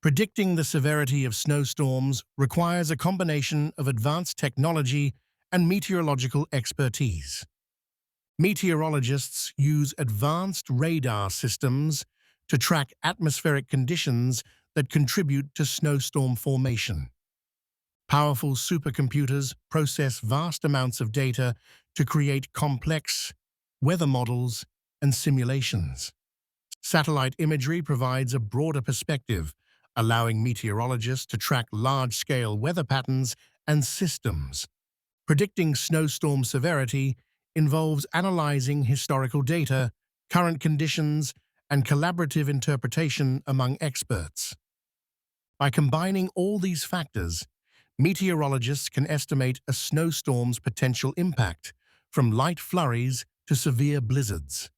Predicting the severity of snowstorms requires a combination of advanced technology and meteorological expertise. Meteorologists use advanced radar systems to track atmospheric conditions that contribute to snowstorm formation. Powerful supercomputers process vast amounts of data to create complex weather models and simulations. Satellite imagery provides a broader perspective, allowing meteorologists to track large-scale weather patterns and systems. Predicting snowstorm severity involves analyzing historical data, current conditions, and collaborative interpretation among experts. By combining all these factors, meteorologists can estimate a snowstorm's potential impact, from light flurries to severe blizzards.